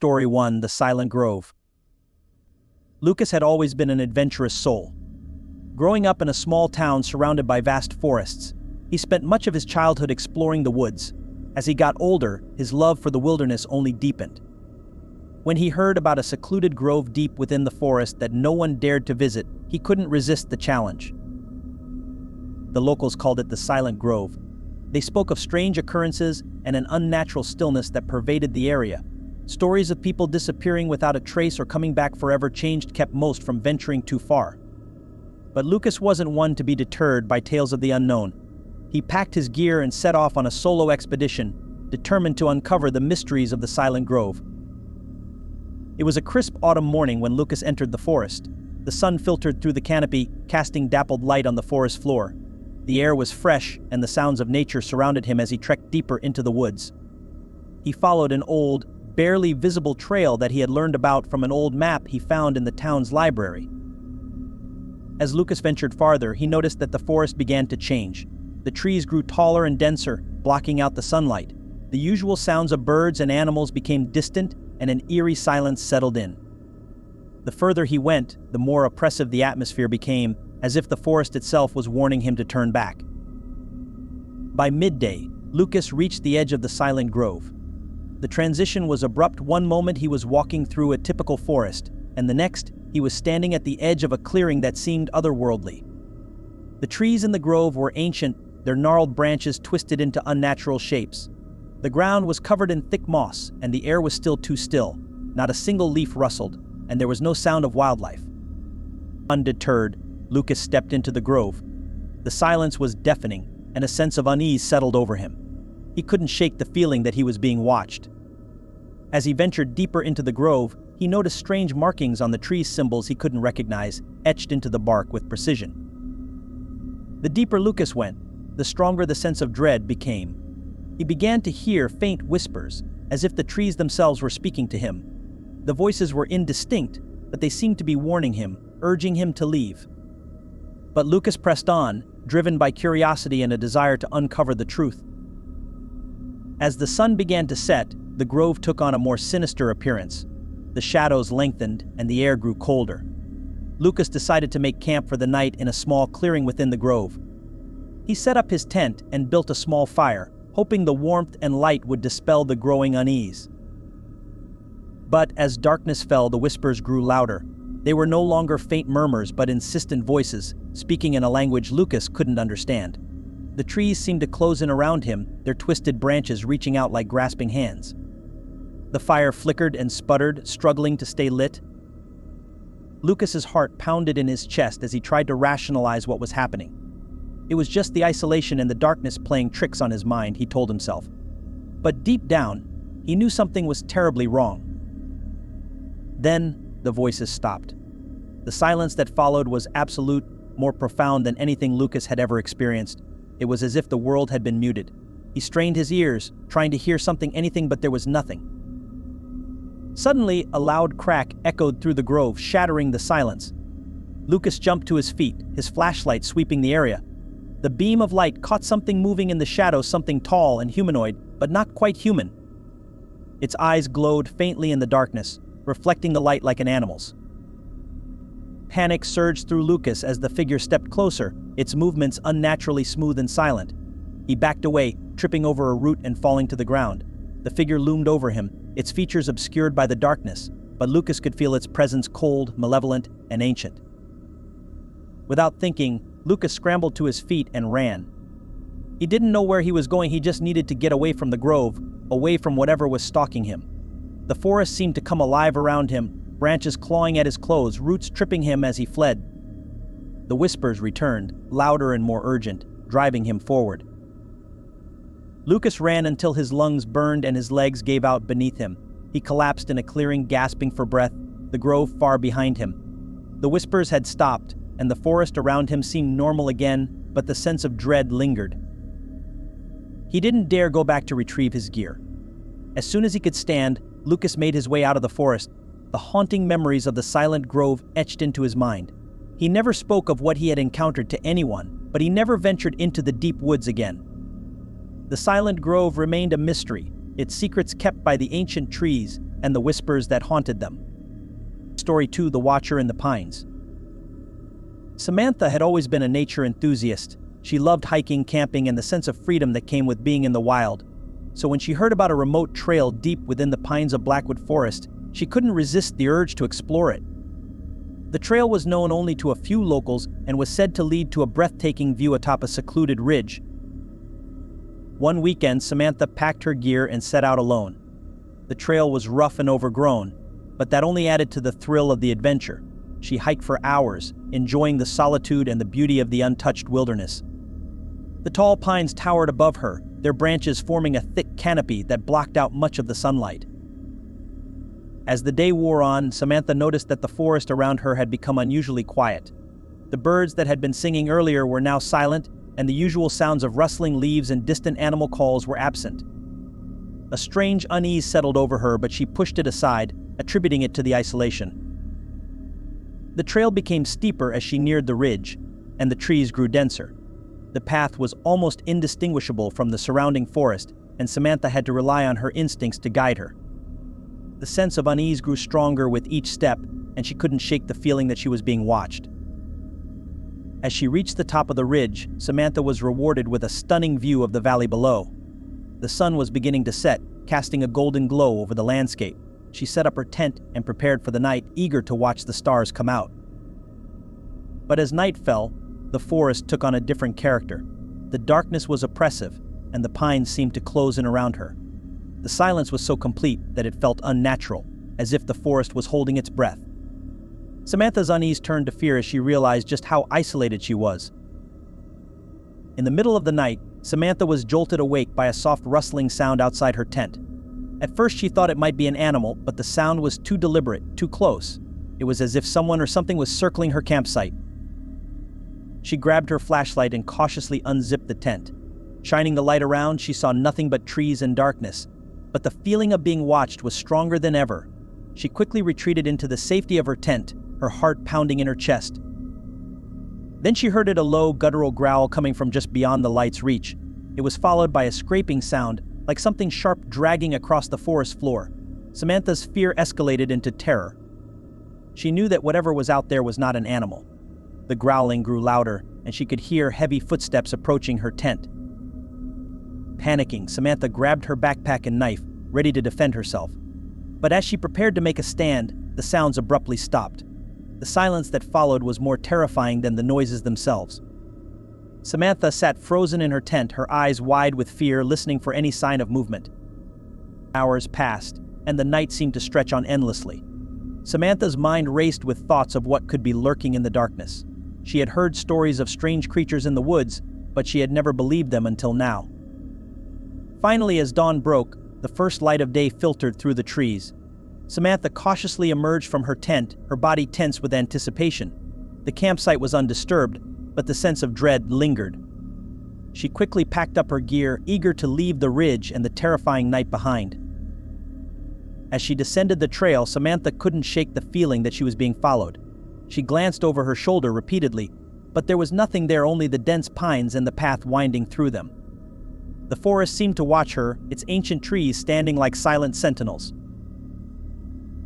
Story 1: The Silent Grove. Lucas had always been an adventurous soul. Growing up in a small town surrounded by vast forests, he spent much of his childhood exploring the woods. As he got older, his love for the wilderness only deepened. When he heard about a secluded grove deep within the forest that no one dared to visit, he couldn't resist the challenge. The locals called it the Silent Grove. They spoke of strange occurrences and an unnatural stillness that pervaded the area. Stories of people disappearing without a trace or coming back forever changed kept most from venturing too far. But Lucas wasn't one to be deterred by tales of the unknown. He packed his gear and set off on a solo expedition, determined to uncover the mysteries of the Silent Grove. It was a crisp autumn morning when Lucas entered the forest. The sun filtered through the canopy, casting dappled light on the forest floor. The air was fresh, and the sounds of nature surrounded him as he trekked deeper into the woods. He followed an old, barely visible trail that he had learned about from an old map he found in the town's library. As Lucas ventured farther, he noticed that the forest began to change. The trees grew taller and denser, blocking out the sunlight. The usual sounds of birds and animals became distant, and an eerie silence settled in. The further he went, the more oppressive the atmosphere became, as if the forest itself was warning him to turn back. By midday, Lucas reached the edge of the Silent Grove. The transition was abrupt. One moment he was walking through a typical forest, and the next, he was standing at the edge of a clearing that seemed otherworldly. The trees in the grove were ancient, their gnarled branches twisted into unnatural shapes. The ground was covered in thick moss, and the air was still too still. Not a single leaf rustled, and there was no sound of wildlife. Undeterred, Lucas stepped into the grove. The silence was deafening, and a sense of unease settled over him. He couldn't shake the feeling that he was being watched. As he ventured deeper into the grove, he noticed strange markings on the tree's symbols he couldn't recognize, etched into the bark with precision. The deeper Lucas went, the stronger the sense of dread became. He began to hear faint whispers, as if the trees themselves were speaking to him. The voices were indistinct, but they seemed to be warning him, urging him to leave. But Lucas pressed on, driven by curiosity and a desire to uncover the truth. As the sun began to set, the grove took on a more sinister appearance. The shadows lengthened, and the air grew colder. Lucas decided to make camp for the night in a small clearing within the grove. He set up his tent and built a small fire, hoping the warmth and light would dispel the growing unease. But as darkness fell, the whispers grew louder. They were no longer faint murmurs, but insistent voices, speaking in a language Lucas couldn't understand. The trees seemed to close in around him, their twisted branches reaching out like grasping hands. The fire flickered and sputtered, struggling to stay lit. Lucas's heart pounded in his chest as he tried to rationalize what was happening. It was just the isolation and the darkness playing tricks on his mind, he told himself. But deep down, he knew something was terribly wrong. Then, the voices stopped. The silence that followed was absolute, more profound than anything Lucas had ever experienced. It was as if the world had been muted. He strained his ears, trying to hear anything, but there was nothing. Suddenly, a loud crack echoed through the grove, shattering the silence. Lucas jumped to his feet, his flashlight sweeping the area. The beam of light caught something moving in the shadows, something tall and humanoid, but not quite human. Its eyes glowed faintly in the darkness, reflecting the light like an animal's. Panic surged through Lucas as the figure stepped closer, its movements unnaturally smooth and silent. He backed away, tripping over a root and falling to the ground. The figure loomed over him, its features obscured by the darkness, but Lucas could feel its presence cold, malevolent, and ancient. Without thinking, Lucas scrambled to his feet and ran. He didn't know where he was going, he just needed to get away from the grove, away from whatever was stalking him. The forest seemed to come alive around him, branches clawing at his clothes, roots tripping him as he fled. The whispers returned, louder and more urgent, driving him forward. Lucas ran until his lungs burned and his legs gave out beneath him. He collapsed in a clearing, gasping for breath, the grove far behind him. The whispers had stopped, and the forest around him seemed normal again, but the sense of dread lingered. He didn't dare go back to retrieve his gear. As soon as he could stand, Lucas made his way out of the forest, the haunting memories of the Silent Grove etched into his mind. He never spoke of what he had encountered to anyone, but he never ventured into the deep woods again. The Silent Grove remained a mystery, its secrets kept by the ancient trees and the whispers that haunted them. Story 2: The Watcher in the Pines. Samantha had always been a nature enthusiast. She loved hiking, camping, and the sense of freedom that came with being in the wild. So when she heard about a remote trail deep within the pines of Blackwood Forest, she couldn't resist the urge to explore it. The trail was known only to a few locals and was said to lead to a breathtaking view atop a secluded ridge. One weekend, Samantha packed her gear and set out alone. The trail was rough and overgrown, but that only added to the thrill of the adventure. She hiked for hours, enjoying the solitude and the beauty of the untouched wilderness. The tall pines towered above her, their branches forming a thick canopy that blocked out much of the sunlight. As the day wore on, Samantha noticed that the forest around her had become unusually quiet. The birds that had been singing earlier were now silent, and the usual sounds of rustling leaves and distant animal calls were absent. A strange unease settled over her, but she pushed it aside, attributing it to the isolation. The trail became steeper as she neared the ridge, and the trees grew denser. The path was almost indistinguishable from the surrounding forest, and Samantha had to rely on her instincts to guide her. The sense of unease grew stronger with each step, and she couldn't shake the feeling that she was being watched. As she reached the top of the ridge, Samantha was rewarded with a stunning view of the valley below. The sun was beginning to set, casting a golden glow over the landscape. She set up her tent and prepared for the night, eager to watch the stars come out. But as night fell, the forest took on a different character. The darkness was oppressive, and the pines seemed to close in around her. The silence was so complete that it felt unnatural, as if the forest was holding its breath. Samantha's unease turned to fear as she realized just how isolated she was. In the middle of the night, Samantha was jolted awake by a soft rustling sound outside her tent. At first she thought it might be an animal, but the sound was too deliberate, too close. It was as if someone or something was circling her campsite. She grabbed her flashlight and cautiously unzipped the tent. Shining the light around, she saw nothing but trees and darkness. But the feeling of being watched was stronger than ever. She quickly retreated into the safety of her tent, her heart pounding in her chest. Then she heard a low, guttural growl coming from just beyond the light's reach. It was followed by a scraping sound, like something sharp dragging across the forest floor. Samantha's fear escalated into terror. She knew that whatever was out there was not an animal. The growling grew louder, and she could hear heavy footsteps approaching her tent. Panicking, Samantha grabbed her backpack and knife, ready to defend herself. But as she prepared to make a stand, the sounds abruptly stopped. The silence that followed was more terrifying than the noises themselves. Samantha sat frozen in her tent, her eyes wide with fear, listening for any sign of movement. Hours passed, and the night seemed to stretch on endlessly. Samantha's mind raced with thoughts of what could be lurking in the darkness. She had heard stories of strange creatures in the woods, but she had never believed them until now. Finally, as dawn broke, the first light of day filtered through the trees. Samantha cautiously emerged from her tent, her body tense with anticipation. The campsite was undisturbed, but the sense of dread lingered. She quickly packed up her gear, eager to leave the ridge and the terrifying night behind. As she descended the trail, Samantha couldn't shake the feeling that she was being followed. She glanced over her shoulder repeatedly, but there was nothing there, only the dense pines and the path winding through them. The forest seemed to watch her, its ancient trees standing like silent sentinels.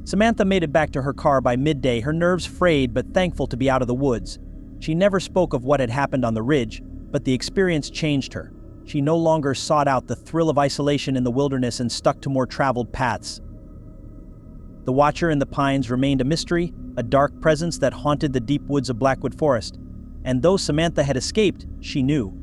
Samantha made it back to her car by midday, her nerves frayed but thankful to be out of the woods. She never spoke of what had happened on the ridge, but the experience changed her. She no longer sought out the thrill of isolation in the wilderness and stuck to more traveled paths. The Watcher in the Pines remained a mystery, a dark presence that haunted the deep woods of Blackwood Forest. And though Samantha had escaped, she knew